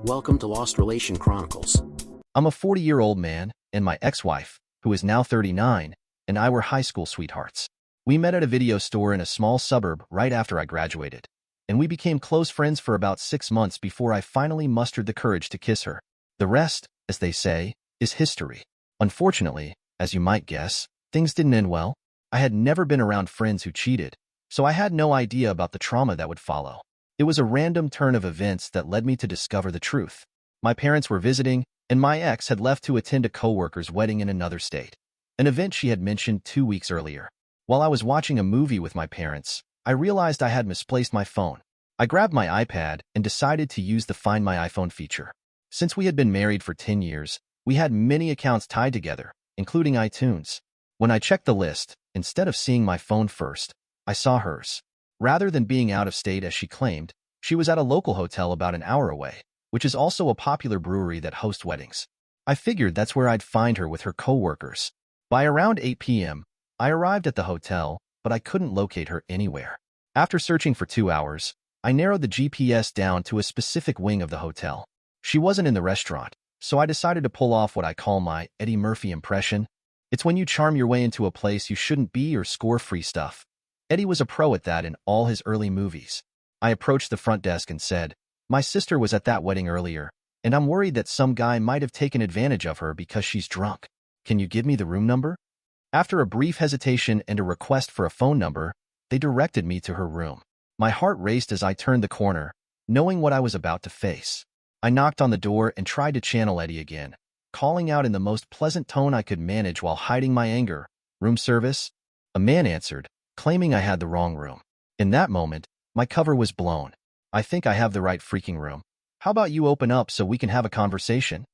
Welcome to Lost Relation Chronicles. I'm a 40-year-old man, and my ex-wife, who is now 39, and I were high school sweethearts. We met at a video store in a small suburb right after I graduated, and we became close friends for about 6 months before I finally mustered the courage to kiss her. The rest, as they say, is history. Unfortunately, as you might guess, things didn't end well. I had never been around friends who cheated, so I had no idea about the trauma that would follow. It was a random turn of events that led me to discover the truth. My parents were visiting, and my ex had left to attend a coworker's wedding in another state, an event she had mentioned 2 weeks earlier. While I was watching a movie with my parents, I realized I had misplaced my phone. I grabbed my iPad and decided to use the Find My iPhone feature. Since we had been married for 10 years, we had many accounts tied together, including iTunes. When I checked the list, instead of seeing my phone first, I saw hers. Rather than being out of state as she claimed, she was at a local hotel about an hour away, which is also a popular brewery that hosts weddings. I figured that's where I'd find her with her coworkers. By around 8 p.m., I arrived at the hotel, but I couldn't locate her anywhere. After searching for 2 hours, I narrowed the GPS down to a specific wing of the hotel. She wasn't in the restaurant, so I decided to pull off what I call my Eddie Murphy impression. It's when you charm your way into a place you shouldn't be or score free stuff. Eddie was a pro at that in all his early movies. I approached the front desk and said, "My sister was at that wedding earlier, and I'm worried that some guy might have taken advantage of her because she's drunk. Can you give me the room number?" After a brief hesitation and a request for a phone number, they directed me to her room. My heart raced as I turned the corner, knowing what I was about to face. I knocked on the door and tried to channel Eddie again, calling out in the most pleasant tone I could manage while hiding my anger. "Room service?" A man answered, claiming I had the wrong room. In that moment, my cover was blown. "I think I have the right freaking room. How about you open up so we can have a conversation?"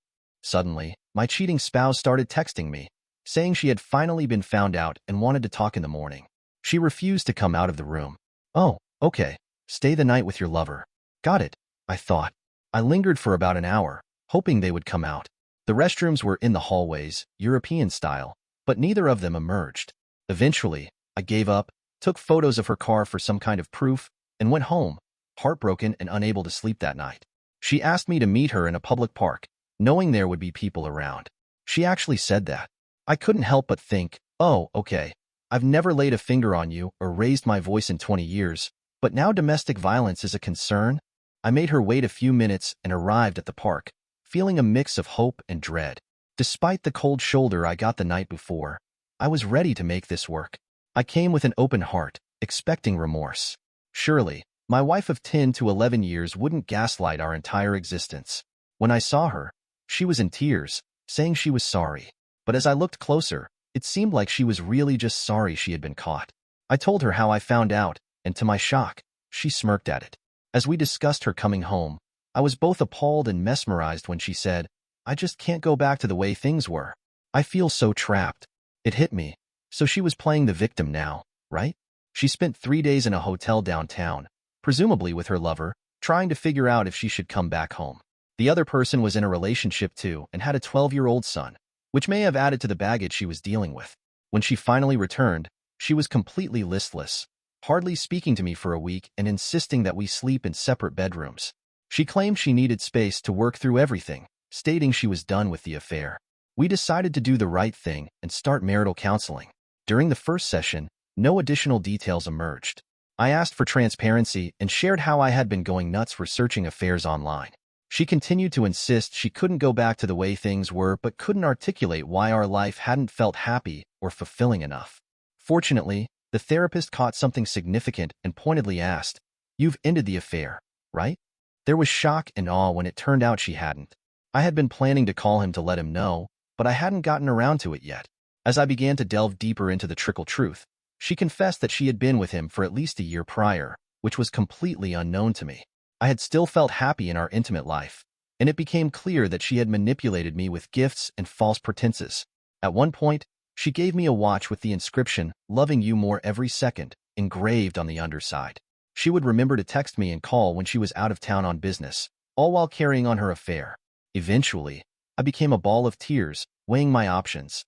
Suddenly, my cheating spouse started texting me, saying she had finally been found out and wanted to talk in the morning. She refused to come out of the room. "Oh, okay. Stay the night with your lover." Got it, I thought. I lingered for about an hour, hoping they would come out. The restrooms were in the hallways, European style, but neither of them emerged. Eventually, I gave up, took photos of her car for some kind of proof, and went home, heartbroken and unable to sleep that night. She asked me to meet her in a public park, knowing there would be people around. She actually said that. I couldn't help but think, oh, okay, I've never laid a finger on you or raised my voice in 20 years, but now domestic violence is a concern? I made her wait a few minutes and arrived at the park, feeling a mix of hope and dread. Despite the cold shoulder I got the night before, I was ready to make this work. I came with an open heart, expecting remorse. Surely, my wife of 10 to 11 years wouldn't gaslight our entire existence. When I saw her, she was in tears, saying she was sorry. But as I looked closer, it seemed like she was really just sorry she had been caught. I told her how I found out, and to my shock, she smirked at it. As we discussed her coming home, I was both appalled and mesmerized when she said, "I just can't go back to the way things were. I feel so trapped." It hit me. So she was playing the victim now, right? She spent 3 days in a hotel downtown, presumably with her lover, trying to figure out if she should come back home. The other person was in a relationship too and had a 12-year-old son, which may have added to the baggage she was dealing with. When she finally returned, she was completely listless, hardly speaking to me for a week and insisting that we sleep in separate bedrooms. She claimed she needed space to work through everything, stating she was done with the affair. We decided to do the right thing and start marital counseling. During the first session, no additional details emerged. I asked for transparency and shared how I had been going nuts researching affairs online. She continued to insist she couldn't go back to the way things were but couldn't articulate why our life hadn't felt happy or fulfilling enough. Fortunately, the therapist caught something significant and pointedly asked, "You've ended the affair, right?" There was shock and awe when it turned out she hadn't. I had been planning to call him to let him know, but I hadn't gotten around to it yet. As I began to delve deeper into the trickle truth, she confessed that she had been with him for at least a year prior, which was completely unknown to me. I had still felt happy in our intimate life, and it became clear that she had manipulated me with gifts and false pretenses. At one point, she gave me a watch with the inscription, "Loving you more every second," engraved on the underside. She would remember to text me and call when she was out of town on business, all while carrying on her affair. Eventually, I became a ball of tears, weighing my options.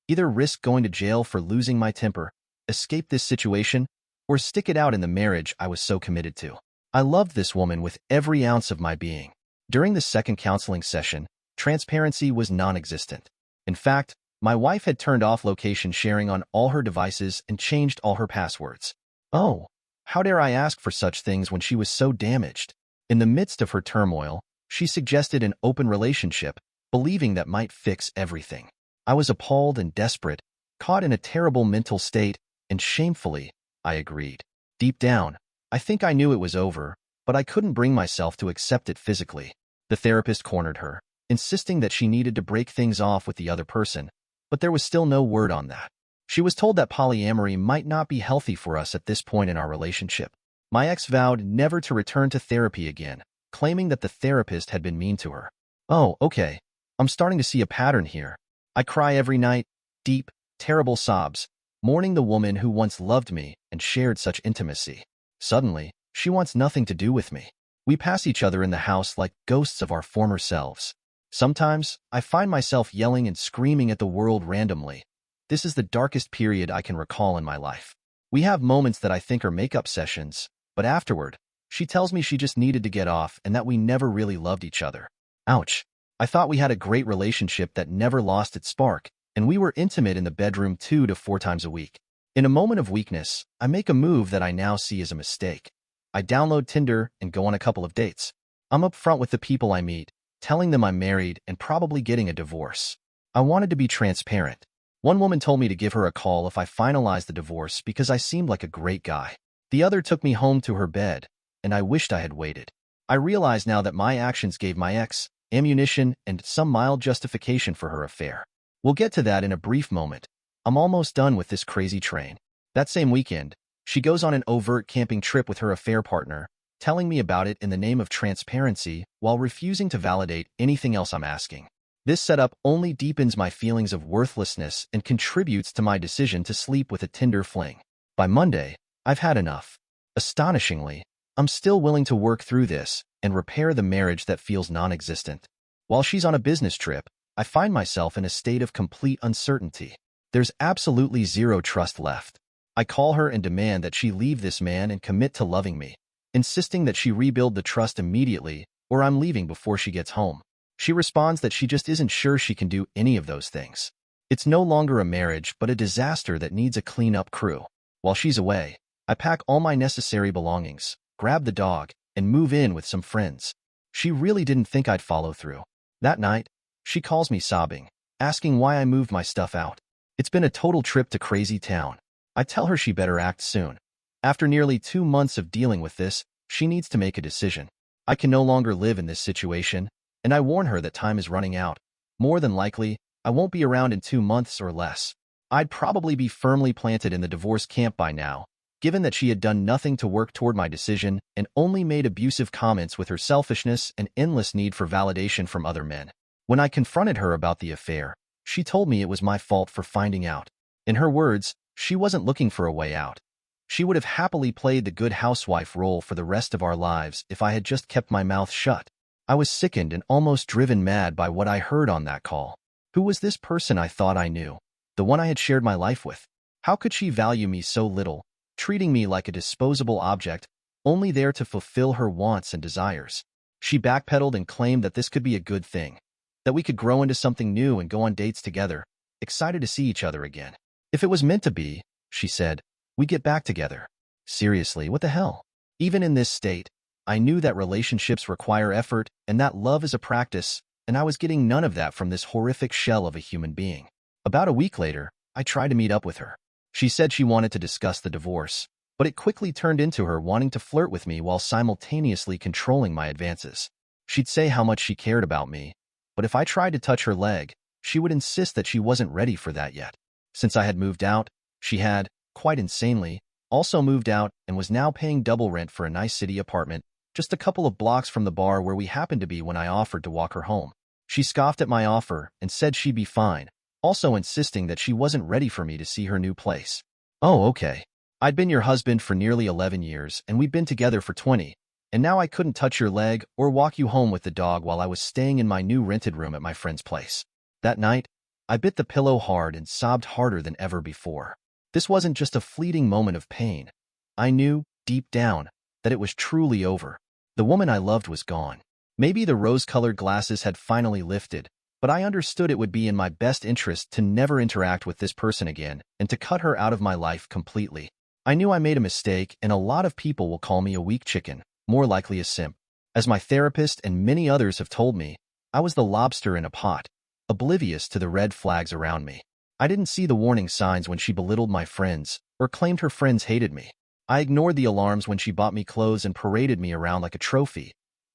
Either risk going to jail for losing my temper, escape this situation, or stick it out in the marriage I was so committed to. I loved this woman with every ounce of my being. During the second counseling session, transparency was non-existent. In fact, my wife had turned off location sharing on all her devices and changed all her passwords. Oh, how dare I ask for such things when she was so damaged? In the midst of her turmoil, she suggested an open relationship, believing that might fix everything. I was appalled and desperate, caught in a terrible mental state, and shamefully, I agreed. Deep down, I think I knew it was over, but I couldn't bring myself to accept it physically. The therapist cornered her, insisting that she needed to break things off with the other person, but there was still no word on that. She was told that polyamory might not be healthy for us at this point in our relationship. My ex vowed never to return to therapy again, claiming that the therapist had been mean to her. Oh, okay. I'm starting to see a pattern here. I cry every night, deep, terrible sobs, mourning the woman who once loved me and shared such intimacy. Suddenly, she wants nothing to do with me. We pass each other in the house like ghosts of our former selves. Sometimes, I find myself yelling and screaming at the world randomly. This is the darkest period I can recall in my life. We have moments that I think are makeup sessions, but afterward, she tells me she just needed to get off and that we never really loved each other. Ouch. I thought we had a great relationship that never lost its spark, and we were intimate in the bedroom 2 to 4 times a week. In a moment of weakness, I make a move that I now see as a mistake. I download Tinder and go on a couple of dates. I'm upfront with the people I meet, telling them I'm married and probably getting a divorce. I wanted to be transparent. One woman told me to give her a call if I finalized the divorce because I seemed like a great guy. The other took me home to her bed, and I wished I had waited. I realize now that my actions gave my ex ammunition and some mild justification for her affair. We'll get to that in a brief moment. I'm almost done with this crazy train. That same weekend, she goes on an overt camping trip with her affair partner, telling me about it in the name of transparency while refusing to validate anything else I'm asking. This setup only deepens my feelings of worthlessness and contributes to my decision to sleep with a Tinder fling. By Monday, I've had enough. Astonishingly, I'm still willing to work through this and repair the marriage that feels non-existent. While she's on a business trip, I find myself in a state of complete uncertainty. There's absolutely zero trust left. I call her and demand that she leave this man and commit to loving me, insisting that she rebuild the trust immediately or I'm leaving before she gets home. She responds that she just isn't sure she can do any of those things. It's no longer a marriage, but a disaster that needs a cleanup crew. While she's away, I pack all my necessary belongings, grab the dog, and move in with some friends. She really didn't think I'd follow through. That night, she calls me sobbing, asking why I moved my stuff out. It's been a total trip to crazy town. I tell her she better act soon. After nearly 2 months of dealing with this, she needs to make a decision. I can no longer live in this situation, and I warn her that time is running out. More than likely, I won't be around in 2 months or less. I'd probably be firmly planted in the divorce camp by now, given that she had done nothing to work toward my decision and only made abusive comments with her selfishness and endless need for validation from other men. When I confronted her about the affair, she told me it was my fault for finding out. In her words, she wasn't looking for a way out. She would have happily played the good housewife role for the rest of our lives if I had just kept my mouth shut. I was sickened and almost driven mad by what I heard on that call. Who was this person I thought I knew? The one I had shared my life with? How could she value me so little, treating me like a disposable object, only there to fulfill her wants and desires? She backpedaled and claimed that this could be a good thing, that we could grow into something new and go on dates together, excited to see each other again. If it was meant to be, she said, we'd get back together. Seriously, what the hell? Even in this state, I knew that relationships require effort and that love is a practice, and I was getting none of that from this horrific shell of a human being. About a week later, I tried to meet up with her. She said she wanted to discuss the divorce, but it quickly turned into her wanting to flirt with me while simultaneously controlling my advances. She'd say how much she cared about me, but if I tried to touch her leg, she would insist that she wasn't ready for that yet. Since I had moved out, she had, quite insanely, also moved out and was now paying double rent for a nice city apartment just a couple of blocks from the bar where we happened to be when I offered to walk her home. She scoffed at my offer and said she'd be fine, also insisting that she wasn't ready for me to see her new place. Oh, okay. I'd been your husband for nearly 11 years and we'd been together for 20, and now I couldn't touch your leg or walk you home with the dog while I was staying in my new rented room at my friend's place. That night, I bit the pillow hard and sobbed harder than ever before. This wasn't just a fleeting moment of pain. I knew, deep down, that it was truly over. The woman I loved was gone. Maybe the rose-colored glasses had finally lifted, but I understood it would be in my best interest to never interact with this person again and to cut her out of my life completely. I knew I made a mistake, and a lot of people will call me a weak chicken, more likely a simp. As my therapist and many others have told me, I was the lobster in a pot, oblivious to the red flags around me. I didn't see the warning signs when she belittled my friends or claimed her friends hated me. I ignored the alarms when she bought me clothes and paraded me around like a trophy.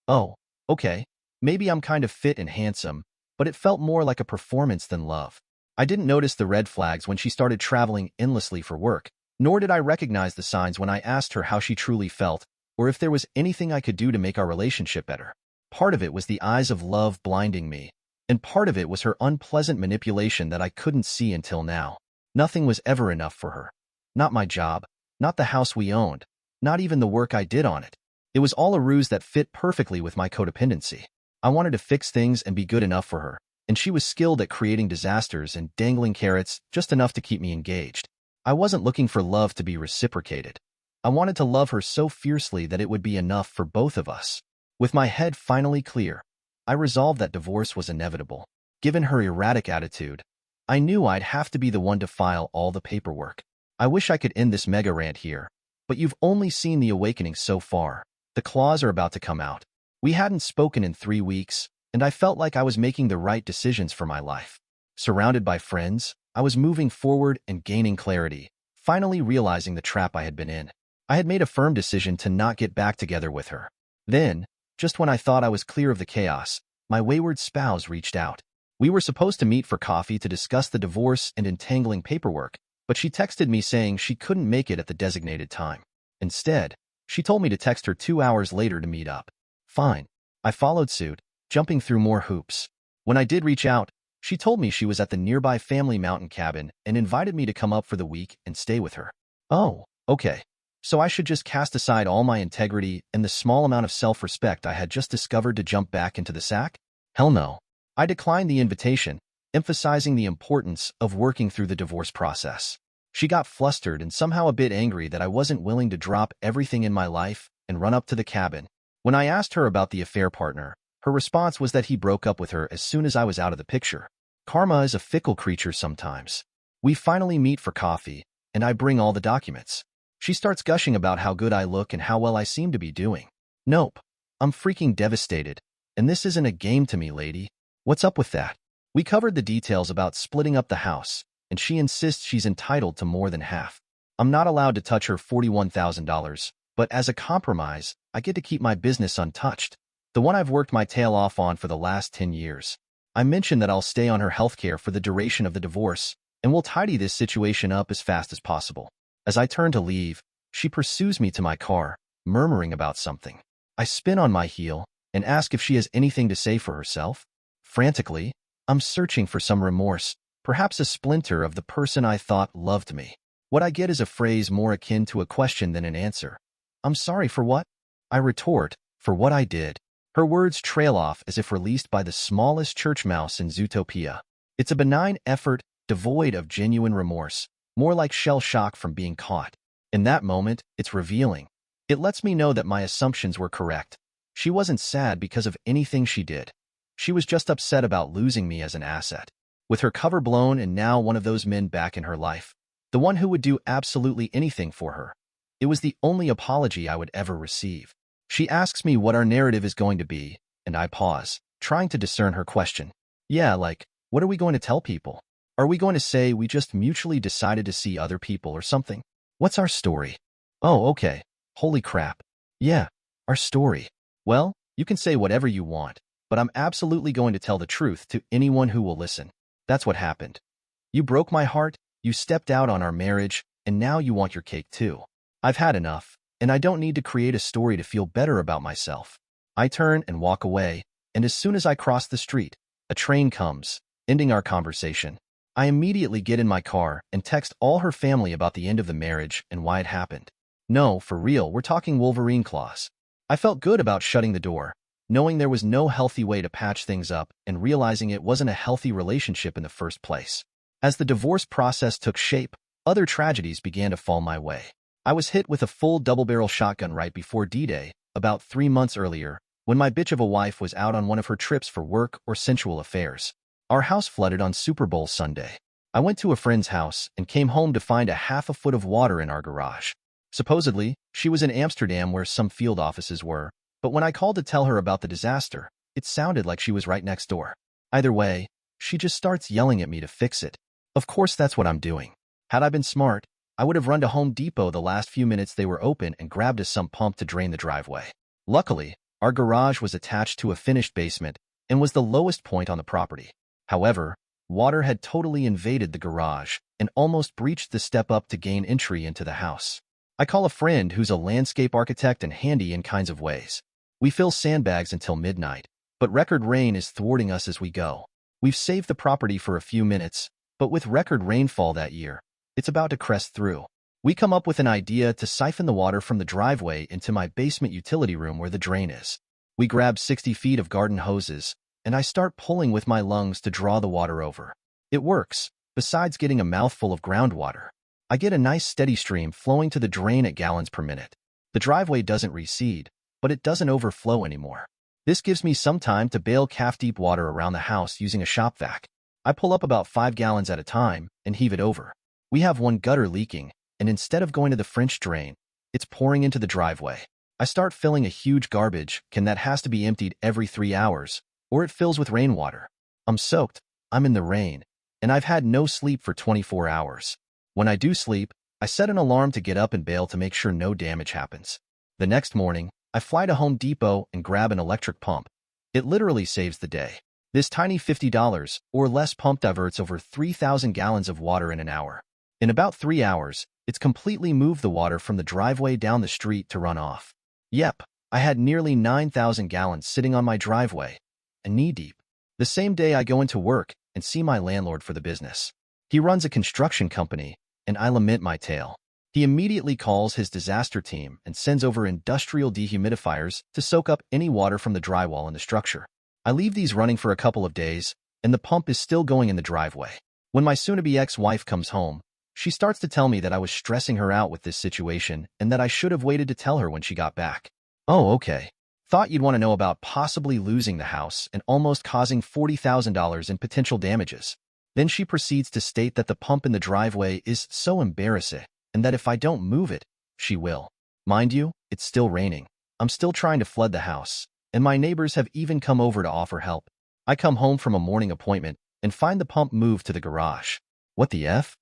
Oh, okay, maybe I'm kind of fit and handsome, but it felt more like a performance than love. I didn't notice the red flags when she started traveling endlessly for work, nor did I recognize the signs when I asked her how she truly felt or if there was anything I could do to make our relationship better. Part of it was the eyes of love blinding me, and part of it was her unpleasant manipulation that I couldn't see until now. Nothing was ever enough for her. Not my job, not the house we owned, not even the work I did on it. It was all a ruse that fit perfectly with my codependency. I wanted to fix things and be good enough for her, and she was skilled at creating disasters and dangling carrots just enough to keep me engaged. I wasn't looking for love to be reciprocated. I wanted to love her so fiercely that it would be enough for both of us. With my head finally clear, I resolved that divorce was inevitable. Given her erratic attitude, I knew I'd have to be the one to file all the paperwork. I wish I could end this mega rant here, but you've only seen the awakening so far. The claws are about to come out. We hadn't spoken in 3 weeks, and I felt like I was making the right decisions for my life. Surrounded by friends, I was moving forward and gaining clarity, finally realizing the trap I had been in. I had made a firm decision to not get back together with her. Then, just when I thought I was clear of the chaos, my wayward spouse reached out. We were supposed to meet for coffee to discuss the divorce and entangling paperwork, but she texted me saying she couldn't make it at the designated time. Instead, she told me to text her 2 hours later to meet up. Fine. I followed suit, jumping through more hoops. When I did reach out, she told me she was at the nearby family mountain cabin and invited me to come up for the week and stay with her. Oh, okay. So I should just cast aside all my integrity and the small amount of self-respect I had just discovered to jump back into the sack? Hell no. I declined the invitation, emphasizing the importance of working through the divorce process. She got flustered and somehow a bit angry that I wasn't willing to drop everything in my life and run up to the cabin. When I asked her about the affair partner, her response was that he broke up with her as soon as I was out of the picture. Karma is a fickle creature sometimes. We finally meet for coffee, and I bring all the documents. She starts gushing about how good I look and how well I seem to be doing. Nope. I'm freaking devastated. And this isn't a game to me, lady. What's up with that? We covered the details about splitting up the house, and she insists she's entitled to more than half. I'm not allowed to touch her $41,000, but as a compromise, I get to keep my business untouched, the one I've worked my tail off on for the last 10 years. I mention that I'll stay on her healthcare for the duration of the divorce, and we'll tidy this situation up as fast as possible. As I turn to leave, she pursues me to my car, murmuring about something. I spin on my heel and ask if she has anything to say for herself. Frantically, I'm searching for some remorse, perhaps a splinter of the person I thought loved me. What I get is a phrase more akin to a question than an answer. I'm sorry for what? I retort, for what I did. Her words trail off as if released by the smallest church mouse in Zootopia. It's a benign effort, devoid of genuine remorse, more like shell shock from being caught. In that moment, it's revealing. It lets me know that my assumptions were correct. She wasn't sad because of anything she did. She was just upset about losing me as an asset. With her cover blown and now one of those men back in her life, the one who would do absolutely anything for her. It was the only apology I would ever receive. She asks me what our narrative is going to be, and I pause, trying to discern her question. Yeah, like, what are we going to tell people? Are we going to say we just mutually decided to see other people or something? What's our story? Oh, okay. Holy crap. Yeah, our story. Well, you can say whatever you want, but I'm absolutely going to tell the truth to anyone who will listen. That's what happened. You broke my heart, you stepped out on our marriage, and now you want your cake too. I've had enough, and I don't need to create a story to feel better about myself. I turn and walk away, and as soon as I cross the street, a train comes, ending our conversation. I immediately get in my car and text all her family about the end of the marriage and why it happened. No, for real, we're talking Wolverine claws. I felt good about shutting the door, knowing there was no healthy way to patch things up and realizing it wasn't a healthy relationship in the first place. As the divorce process took shape, other tragedies began to fall my way. I was hit with a full double-barrel shotgun right before D-Day, about 3 months earlier, when my bitch of a wife was out on one of her trips for work or sensual affairs. Our house flooded on Super Bowl Sunday. I went to a friend's house and came home to find a half a foot of water in our garage. Supposedly, she was in Amsterdam where some field offices were, but when I called to tell her about the disaster, it sounded like she was right next door. Either way, she just starts yelling at me to fix it. Of course that's what I'm doing. Had I been smart, I would have run to Home Depot the last few minutes they were open and grabbed a sump pump to drain the driveway. Luckily, our garage was attached to a finished basement and was the lowest point on the property. However, water had totally invaded the garage and almost breached the step up to gain entry into the house. I call a friend who's a landscape architect and handy in kinds of ways. We fill sandbags until midnight, but record rain is thwarting us as we go. We've saved the property for a few minutes, but with record rainfall that year, it's about to crest through. We come up with an idea to siphon the water from the driveway into my basement utility room where the drain is. We grab 60 feet of garden hoses, and I start pulling with my lungs to draw the water over. It works. Besides getting a mouthful of groundwater, I get a nice steady stream flowing to the drain at gallons per minute. The driveway doesn't recede, but it doesn't overflow anymore. This gives me some time to bail calf-deep water around the house using a shop vac. I pull up about 5 gallons at a time and heave it over. We have one gutter leaking, and instead of going to the French drain, it's pouring into the driveway. I start filling a huge garbage can that has to be emptied every 3 hours, or it fills with rainwater. I'm soaked, I'm in the rain, and I've had no sleep for 24 hours. When I do sleep, I set an alarm to get up and bail to make sure no damage happens. The next morning, I fly to Home Depot and grab an electric pump. It literally saves the day. This tiny $50 or less pump diverts over 3,000 gallons of water in an hour. In about 3 hours, it's completely moved the water from the driveway down the street to run off. Yep, I had nearly 9,000 gallons sitting on my driveway, and knee-deep. The same day I go into work and see my landlord for the business. He runs a construction company, and I lament my tale. He immediately calls his disaster team and sends over industrial dehumidifiers to soak up any water from the drywall in the structure. I leave these running for a couple of days, and the pump is still going in the driveway. When my soon-to-be ex-wife comes home, she starts to tell me that I was stressing her out with this situation and that I should have waited to tell her when she got back. Oh, okay. Thought you'd want to know about possibly losing the house and almost causing $40,000 in potential damages. Then she proceeds to state that the pump in the driveway is so embarrassing and that if I don't move it, she will. Mind you, it's still raining. I'm still trying to flood the house, and my neighbors have even come over to offer help. I come home from a morning appointment and find the pump moved to the garage. What the F?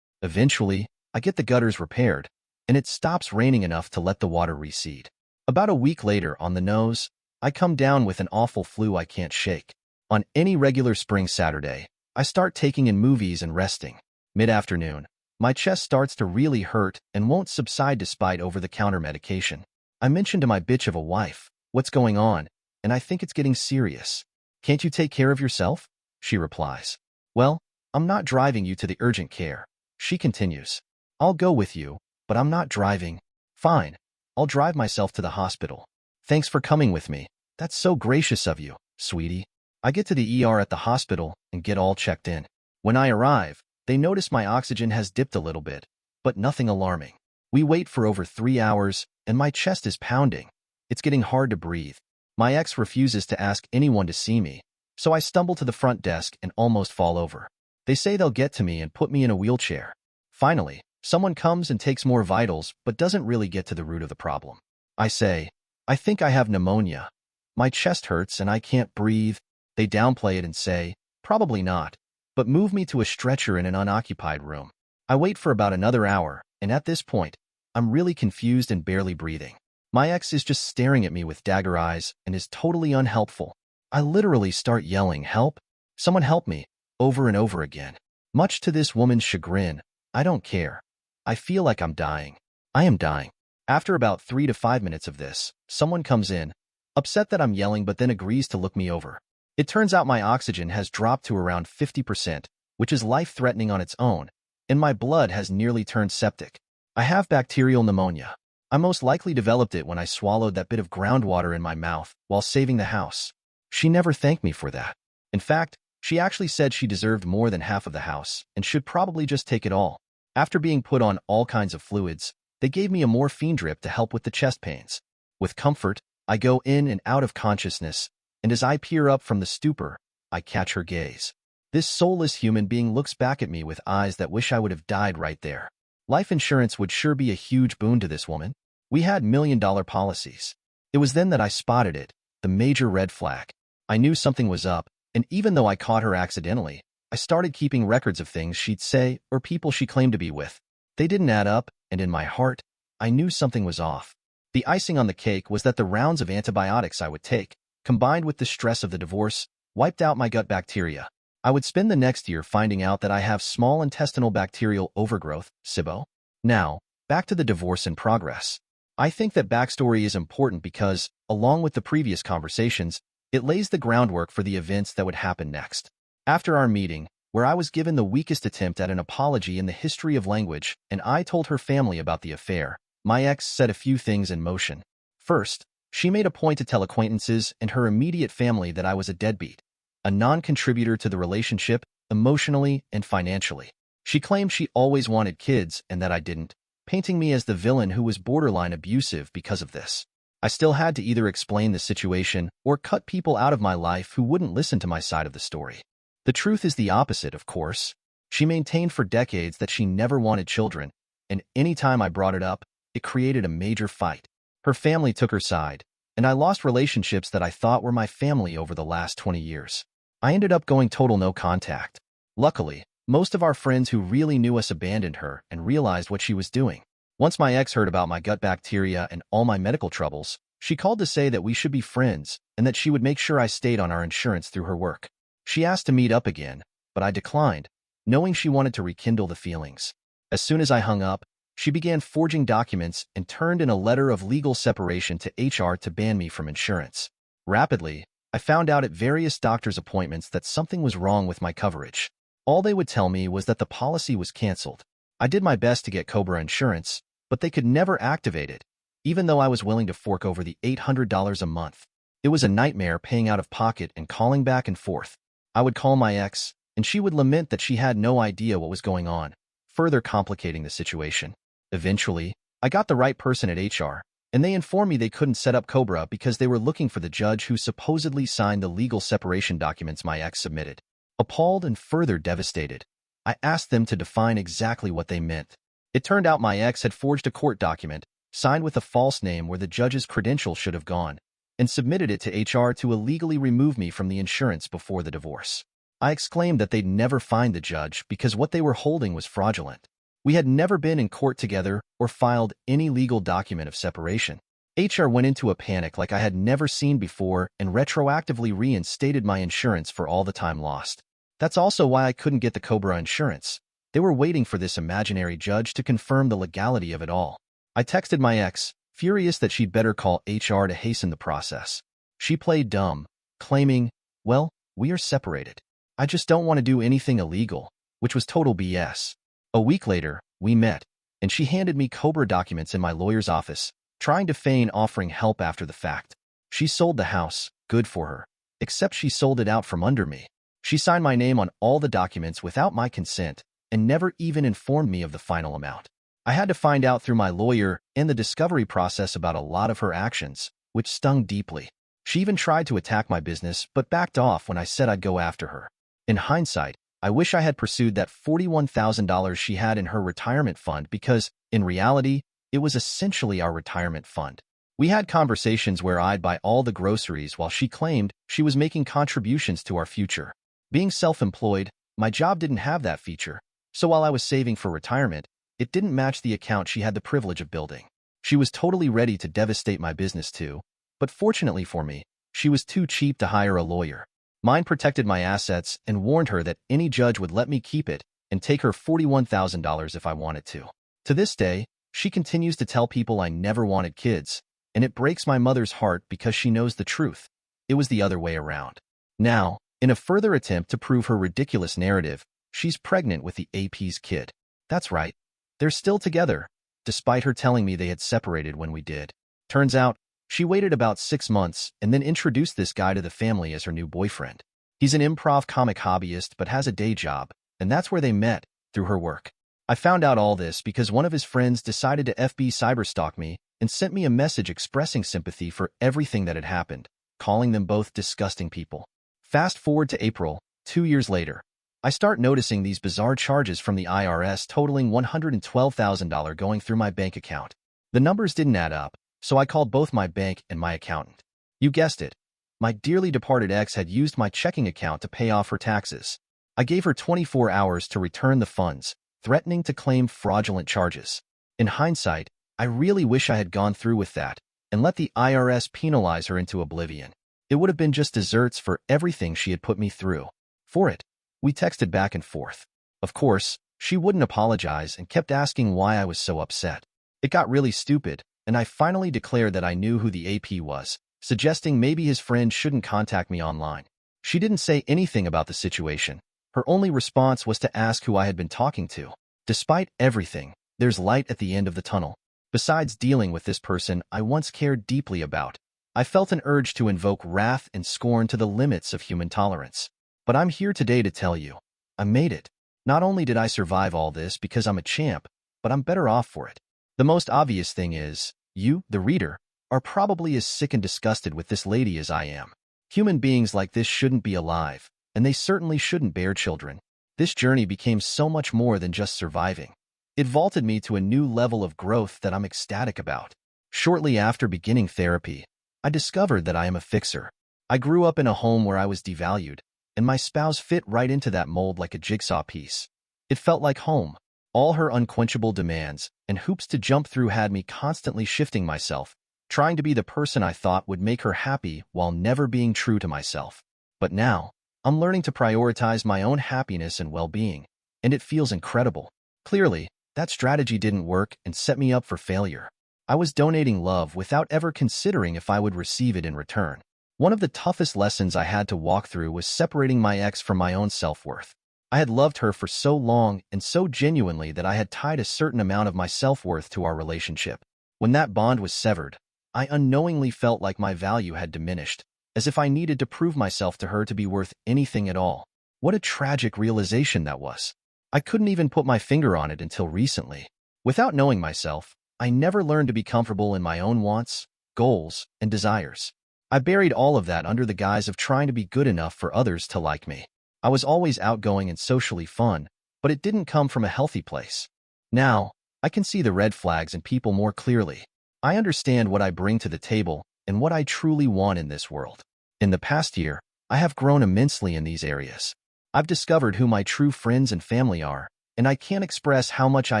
Eventually, I get the gutters repaired, and it stops raining enough to let the water recede. About a week later, on the nose, I come down with an awful flu I can't shake. On any regular spring Saturday, I start taking in movies and resting. Mid-afternoon, my chest starts to really hurt and won't subside despite over-the-counter medication. I mention to my bitch of a wife, what's going on, and I think it's getting serious. Can't you take care of yourself? She replies. Well, I'm not driving you to the urgent care. She continues. I'll go with you, but I'm not driving. Fine. I'll drive myself to the hospital. Thanks for coming with me. That's so gracious of you, sweetie. I get to the ER at the hospital and get all checked in. When I arrive, they notice my oxygen has dipped a little bit, but nothing alarming. We wait for over 3 hours, and my chest is pounding. It's getting hard to breathe. My ex refuses to ask anyone to see me, so I stumble to the front desk and almost fall over. They say they'll get to me and put me in a wheelchair. Finally, someone comes and takes more vitals but doesn't really get to the root of the problem. I say, I think I have pneumonia. My chest hurts and I can't breathe. They downplay it and say, probably not, but move me to a stretcher in an unoccupied room. I wait for about another hour, and at this point, I'm really confused and barely breathing. My ex is just staring at me with dagger eyes and is totally unhelpful. I literally start yelling, help, someone help me, over and over again. Much to this woman's chagrin, I don't care. I feel like I'm dying. I am dying. After about 3 to 5 minutes of this, someone comes in, upset that I'm yelling but then agrees to look me over. It turns out my oxygen has dropped to around 50%, which is life-threatening on its own, and my blood has nearly turned septic. I have bacterial pneumonia. I most likely developed it when I swallowed that bit of groundwater in my mouth while saving the house. She never thanked me for that. In fact, she actually said she deserved more than half of the house and should probably just take it all. After being put on all kinds of fluids, they gave me a morphine drip to help with the chest pains. With comfort, I go in and out of consciousness, and as I peer up from the stupor, I catch her gaze. This soulless human being looks back at me with eyes that wish I would have died right there. Life insurance would sure be a huge boon to this woman. We had million-dollar policies. It was then that I spotted it, the major red flag. I knew something was up, and even though I caught her accidentally, I started keeping records of things she'd say or people she claimed to be with. They didn't add up, and in my heart, I knew something was off. The icing on the cake was that the rounds of antibiotics I would take, combined with the stress of the divorce, wiped out my gut bacteria. I would spend the next year finding out that I have small intestinal bacterial overgrowth, SIBO. Now, back to the divorce in progress. I think that backstory is important because, along with the previous conversations, it lays the groundwork for the events that would happen next. After our meeting, where I was given the weakest attempt at an apology in the history of language, and I told her family about the affair, my ex set a few things in motion. First, she made a point to tell acquaintances and her immediate family that I was a deadbeat, a non-contributor to the relationship, emotionally and financially. She claimed she always wanted kids and that I didn't, painting me as the villain who was borderline abusive because of this. I still had to either explain the situation or cut people out of my life who wouldn't listen to my side of the story. The truth is the opposite, of course. She maintained for decades that she never wanted children, and any time I brought it up, it created a major fight. Her family took her side, and I lost relationships that I thought were my family over the last 20 years. I ended up going total no contact. Luckily, most of our friends who really knew us abandoned her and realized what she was doing. Once my ex heard about my gut bacteria and all my medical troubles, she called to say that we should be friends and that she would make sure I stayed on our insurance through her work. She asked to meet up again, but I declined, knowing she wanted to rekindle the feelings. As soon as I hung up, she began forging documents and turned in a letter of legal separation to HR to ban me from insurance. Rapidly, I found out at various doctor's appointments that something was wrong with my coverage. All they would tell me was that the policy was canceled. I did my best to get Cobra insurance, but they could never activate it, even though I was willing to fork over the $800 a month. It was a nightmare paying out of pocket and calling back and forth. I would call my ex, and she would lament that she had no idea what was going on, further complicating the situation. Eventually, I got the right person at HR, and they informed me they couldn't set up Cobra because they were looking for the judge who supposedly signed the legal separation documents my ex submitted. Appalled and further devastated, I asked them to define exactly what they meant. It turned out my ex had forged a court document, signed with a false name where the judge's credentials should have gone, and submitted it to HR to illegally remove me from the insurance before the divorce. I exclaimed that they'd never find the judge because what they were holding was fraudulent. We had never been in court together or filed any legal document of separation. HR went into a panic like I had never seen before and retroactively reinstated my insurance for all the time lost. That's also why I couldn't get the Cobra insurance. They were waiting for this imaginary judge to confirm the legality of it all. I texted my ex, furious that she'd better call HR to hasten the process. She played dumb, claiming, "Well, we are separated. I just don't want to do anything illegal," which was total BS. A week later, we met, and she handed me Cobra documents in my lawyer's office, trying to feign offering help after the fact. She sold the house, good for her, except she sold it out from under me. She signed my name on all the documents without my consent and never even informed me of the final amount. I had to find out through my lawyer and the discovery process about a lot of her actions, which stung deeply. She even tried to attack my business but backed off when I said I'd go after her. In hindsight, I wish I had pursued that $41,000 she had in her retirement fund because, in reality, it was essentially our retirement fund. We had conversations where I'd buy all the groceries while she claimed she was making contributions to our future. Being self-employed, my job didn't have that feature, so while I was saving for retirement, it didn't match the account she had the privilege of building. She was totally ready to devastate my business too, but fortunately for me, she was too cheap to hire a lawyer. Mine protected my assets and warned her that any judge would let me keep it and take her $41,000 if I wanted to. To this day, she continues to tell people I never wanted kids, and it breaks my mother's heart because she knows the truth. It was the other way around. Now, in a further attempt to prove her ridiculous narrative, she's pregnant with the AP's kid. That's right. They're still together, despite her telling me they had separated when we did. Turns out, she waited about 6 months and then introduced this guy to the family as her new boyfriend. He's an improv comic hobbyist but has a day job, and that's where they met, through her work. I found out all this because one of his friends decided to FB cyberstalk me and sent me a message expressing sympathy for everything that had happened, calling them both disgusting people. Fast forward to April, 2 years later. I start noticing these bizarre charges from the IRS totaling $112,000 going through my bank account. The numbers didn't add up, so I called both my bank and my accountant. You guessed it. My dearly departed ex had used my checking account to pay off her taxes. I gave her 24 hours to return the funds, threatening to claim fraudulent charges. In hindsight, I really wish I had gone through with that and let the IRS penalize her into oblivion. It would have been just desserts for everything she had put me through. For it, we texted back and forth. Of course, she wouldn't apologize and kept asking why I was so upset. It got really stupid, and I finally declared that I knew who the AP was, suggesting maybe his friend shouldn't contact me online. She didn't say anything about the situation. Her only response was to ask who I had been talking to. Despite everything, there's light at the end of the tunnel. Besides dealing with this person I once cared deeply about, I felt an urge to invoke wrath and scorn to the limits of human tolerance. But I'm here today to tell you, I made it. Not only did I survive all this because I'm a champ, but I'm better off for it. The most obvious thing is, you, the reader, are probably as sick and disgusted with this lady as I am. Human beings like this shouldn't be alive, and they certainly shouldn't bear children. This journey became so much more than just surviving. It vaulted me to a new level of growth that I'm ecstatic about. Shortly after beginning therapy, I discovered that I am a fixer. I grew up in a home where I was devalued, and my spouse fit right into that mold like a jigsaw piece. It felt like home. All her unquenchable demands and hoops to jump through had me constantly shifting myself, trying to be the person I thought would make her happy while never being true to myself. But now, I'm learning to prioritize my own happiness and well-being, and it feels incredible. Clearly, that strategy didn't work and set me up for failure. I was donating love without ever considering if I would receive it in return. One of the toughest lessons I had to walk through was separating my ex from my own self-worth. I had loved her for so long and so genuinely that I had tied a certain amount of my self-worth to our relationship. When that bond was severed, I unknowingly felt like my value had diminished, as if I needed to prove myself to her to be worth anything at all. What a tragic realization that was. I couldn't even put my finger on it until recently. Without knowing myself, I never learned to be comfortable in my own wants, goals, and desires. I buried all of that under the guise of trying to be good enough for others to like me. I was always outgoing and socially fun, but it didn't come from a healthy place. Now, I can see the red flags in people more clearly. I understand what I bring to the table and what I truly want in this world. In the past year, I have grown immensely in these areas. I've discovered who my true friends and family are, and I can't express how much I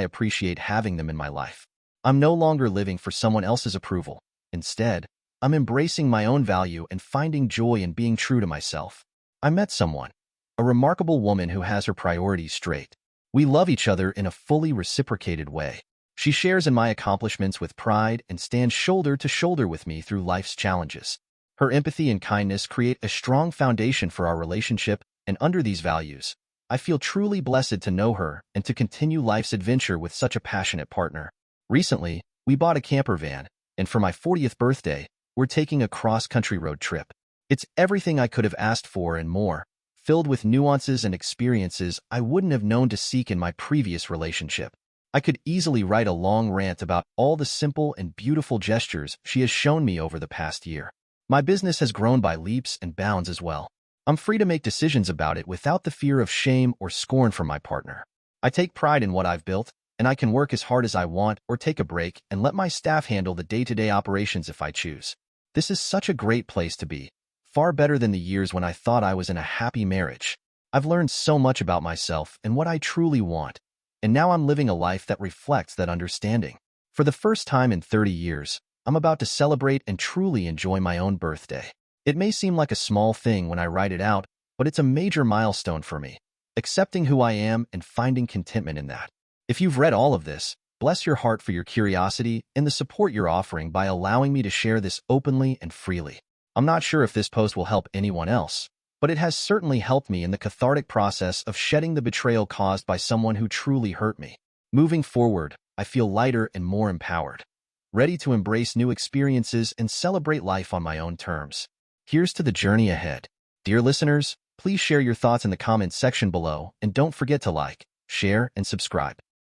appreciate having them in my life. I'm no longer living for someone else's approval. Instead, I'm embracing my own value and finding joy in being true to myself. I met someone, a remarkable woman who has her priorities straight. We love each other in a fully reciprocated way. She shares in my accomplishments with pride and stands shoulder to shoulder with me through life's challenges. Her empathy and kindness create a strong foundation for our relationship, and under these values, I feel truly blessed to know her and to continue life's adventure with such a passionate partner. Recently, we bought a camper van, and for my 40th birthday, we're taking a cross-country road trip. It's everything I could have asked for and more, filled with nuances and experiences I wouldn't have known to seek in my previous relationship. I could easily write a long rant about all the simple and beautiful gestures she has shown me over the past year. My business has grown by leaps and bounds as well. I'm free to make decisions about it without the fear of shame or scorn from my partner. I take pride in what I've built, and I can work as hard as I want or take a break and let my staff handle the day-to-day operations if I choose. This is such a great place to be, far better than the years when I thought I was in a happy marriage. I've learned so much about myself and what I truly want, and now I'm living a life that reflects that understanding. For the first time in 30 years, I'm about to celebrate and truly enjoy my own birthday. It may seem like a small thing when I write it out, but it's a major milestone for me, accepting who I am and finding contentment in that. If you've read all of this, bless your heart for your curiosity and the support you're offering by allowing me to share this openly and freely. I'm not sure if this post will help anyone else, but it has certainly helped me in the cathartic process of shedding the betrayal caused by someone who truly hurt me. Moving forward, I feel lighter and more empowered, ready to embrace new experiences and celebrate life on my own terms. Here's to the journey ahead. Dear listeners, please share your thoughts in the comments section below and don't forget to like, share, and subscribe.